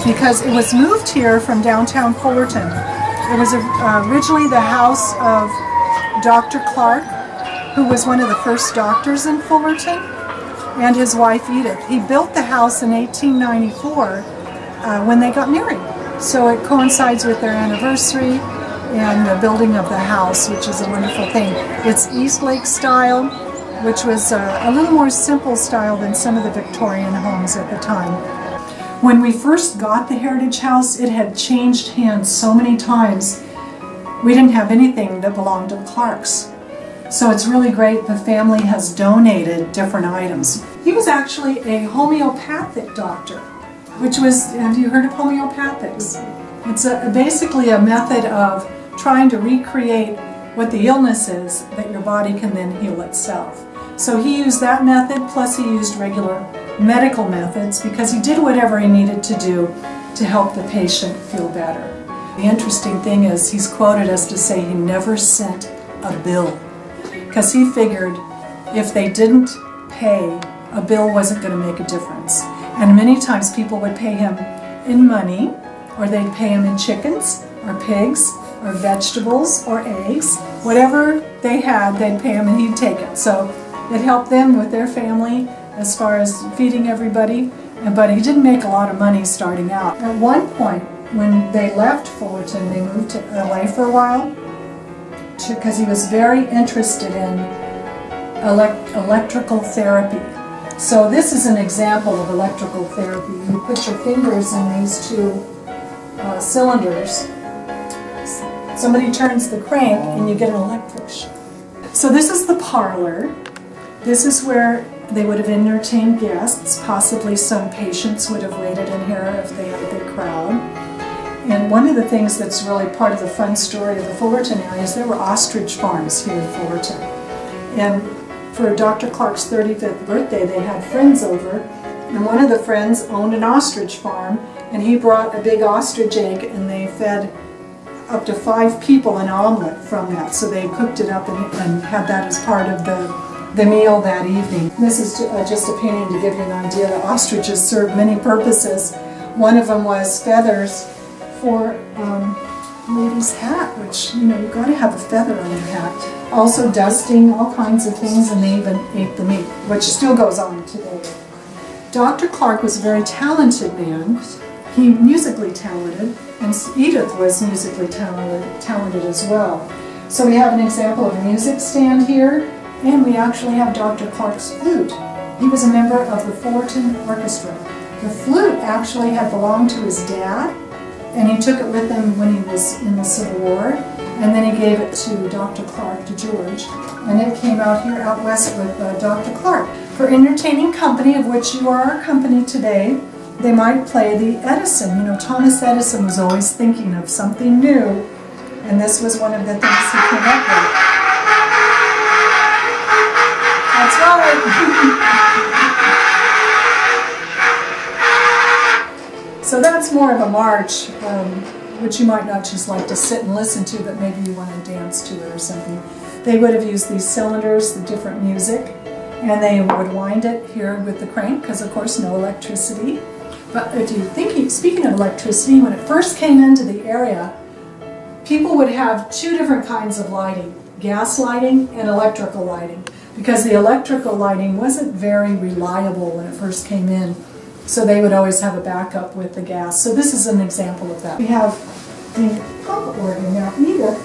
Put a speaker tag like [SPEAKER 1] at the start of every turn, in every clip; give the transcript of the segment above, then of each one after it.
[SPEAKER 1] because it was moved here from downtown Fullerton. It was originally the house of Dr. Clark, who was one of the first doctors in Fullerton, and his wife Edith. He built the house in 1894 when they got married. So it coincides with their anniversary and the building of the house, which is a wonderful thing. It's East Lake style, which was a little more simple style than some of the Victorian homes at the time. When we first got the Heritage House, it had changed hands so many times. We didn't have anything that belonged to the Clarks. So it's really great the family has donated different items. He was actually a homeopathic doctor, which was, have you heard of homeopathics? It's basically a method of trying to recreate what the illness is that your body can then heal itself. So he used that method, plus he used regular medical methods because he did whatever he needed to do to help the patient feel better. The interesting thing is he's quoted as to say he never sent a bill because he figured if they didn't pay, a bill wasn't going to make a difference. And many times people would pay him in money, or they'd pay him in chickens or pigs or vegetables or eggs. Whatever they had, they'd pay him and he'd take it. So it helped them with their family as far as feeding everybody, but he didn't make a lot of money starting out. At one point, when they left Fullerton, they moved to LA for a while because he was very interested in electrical therapy. So this is an example of electrical therapy. You put your fingers in these two cylinders. Somebody turns the crank and you get an electric shock. So this is the parlor. This is where they would have entertained guests. Possibly some patients would have waited in here if they had a big crowd. And one of the things that's really part of the fun story of the Fullerton area is there were ostrich farms here in Fullerton. And for Dr. Clark's 35th birthday, they had friends over, and one of the friends owned an ostrich farm, and he brought a big ostrich egg, and they fed up to 5 people an omelet from that. So they cooked it up and had that as part of the meal that evening. This is just a painting to give you an idea. The ostriches served many purposes. One of them was feathers for a lady's hat, which, you know, you've got to have a feather on your hat. Also dusting, all kinds of things, and they even ate the meat, which still goes on today. Dr. Clark was a very talented man. He musically talented, and Edith was musically talented as well. So we have an example of a music stand here, and we actually have Dr. Clark's flute. He was a member of the Fullerton Orchestra. The flute actually had belonged to his dad, and he took it with him when he was in the Civil War, and then he gave it to Dr. Clark, to George, and it came out here out west with Dr. Clark. For entertaining company, of which you are our company today, they might play the Edison. You know, Thomas Edison was always thinking of something new, and this was one of the things he came up with. That's right! So that's more of a march, which you might not just like to sit and listen to, but maybe you want to dance to it or something. They would have used these cylinders, the different music, and they would wind it here with the crank, because of course no electricity. But if you think, speaking of electricity, when it first came into the area, people would have 2 different kinds of lighting, gas lighting and electrical lighting, because the electrical lighting wasn't very reliable when it first came in. So they would always have a backup with the gas. So this is an example of that. We have the pump organ. Now Edith,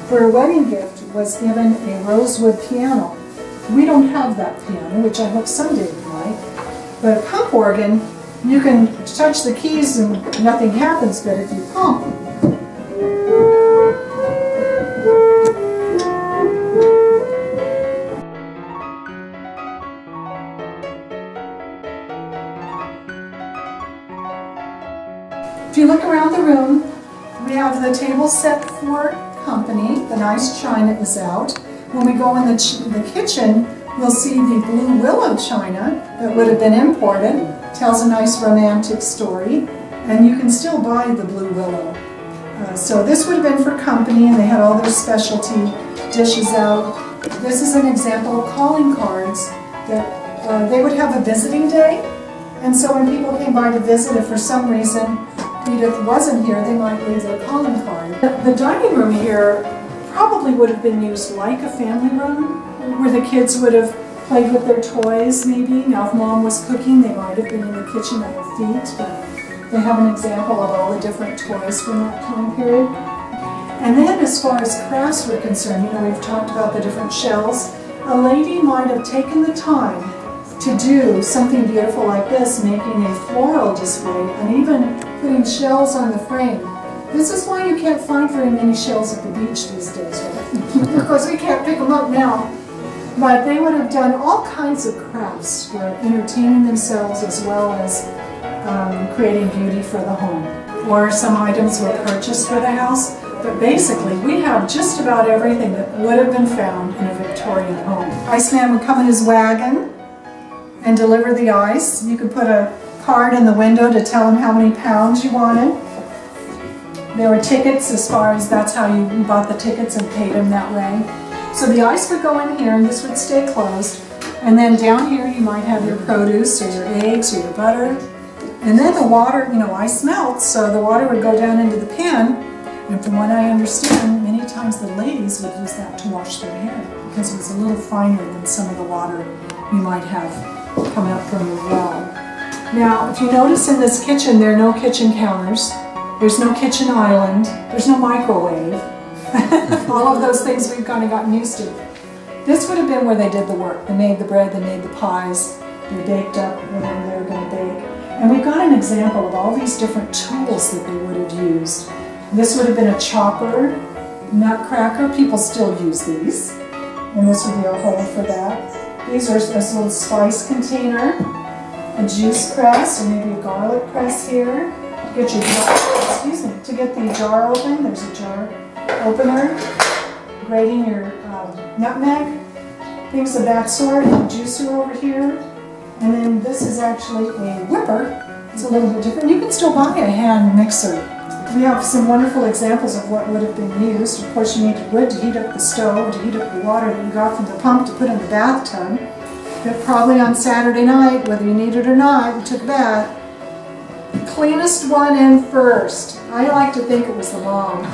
[SPEAKER 1] for a wedding gift, was given a rosewood piano. We don't have that piano, which I hope someday we might. But a pump organ, you can touch the keys and nothing happens, but if you pump, if you look around the room, we have the table set for company. The nice china is out. When we go in the kitchen, you'll see the blue willow china that would have been imported. Tells a nice romantic story, and you can still buy the blue willow. So this would have been for company, and they had all their specialty dishes out. This is an example of calling cards that they would have a visiting day. And so when people came by to visit, if for some reason Edith wasn't here, they might leave their calling card. The dining room here probably would have been used like a family room, where the kids would have played with their toys maybe. Now if Mom was cooking, they might have been in the kitchen at her feet, but they have an example of all the different toys from that time period. And then as far as crafts were concerned, we've talked about the different shells. A lady might have taken the time to do something beautiful like this, making a floral display and even putting shells on the frame. This is why you can't find very many shells at the beach these days, right? Of course, we can't pick them up now. But they would have done all kinds of crafts for entertaining themselves as well as creating beauty for the home. Or some items were purchased for the house. But basically, we have just about everything that would have been found in a Victorian home. Iceman would come in his wagon and deliver the ice. You could put a card in the window to tell him how many pounds you wanted. There were tickets, as far as that's how you bought the tickets and paid him that way. So the ice would go in here and this would stay closed. And then down here you might have your produce or your eggs or your butter. And then the water, ice melts, so the water would go down into the pan. And from what I understand, many times the ladies would use that to wash their hair because it was a little finer than some of the water you might have come out from your well. Now, if you notice in this kitchen, there are no kitchen counters. There's no kitchen island. There's no microwave. All of those things we've kind of gotten used to. This would have been where they did the work. They made the bread, they made the pies, they baked up whatever they were going to bake. And we've got an example of all these different tools that they would have used. This would have been a chopper, nutcracker. People still use these. And this would be a hole for that. These are this little spice container, a juice press, or maybe a garlic press here. To get your jar, to get the jar open, there's a jar opener. Grating your nutmeg, things of that sort. A juicer over here. And then this is actually a whipper. It's a little bit different. You can still buy a hand mixer. We have some wonderful examples of what would have been used. Of course, you needed wood to heat up the stove, to heat up the water that you got from the pump to put in the bathtub. But probably on Saturday night, whether you need it or not, you took a bath. The cleanest one in first. I like to think it was the mom.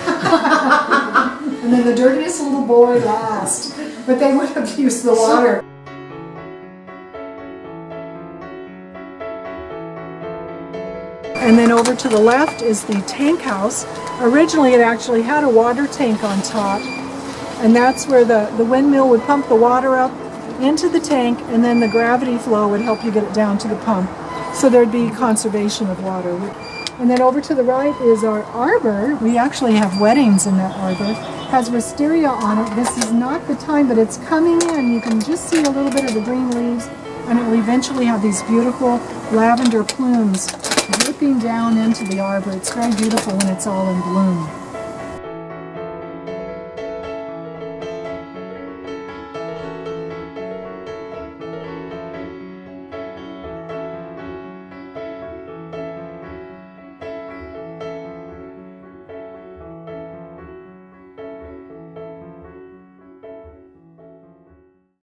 [SPEAKER 1] And then the dirtiest little boy last. But they would have used the water. And then over to the left is the tank house. Originally it actually had a water tank on top, and that's where the windmill would pump the water up into the tank, and then the gravity flow would help you get it down to the pump. So there'd be conservation of water. And then over to the right is our arbor. We actually have weddings in that arbor. It has wisteria on it. This is not the time, but it's coming in. You can just see a little bit of the green leaves, and it will eventually have these beautiful lavender plumes dripping down into the arbor. It's very beautiful when it's all in bloom.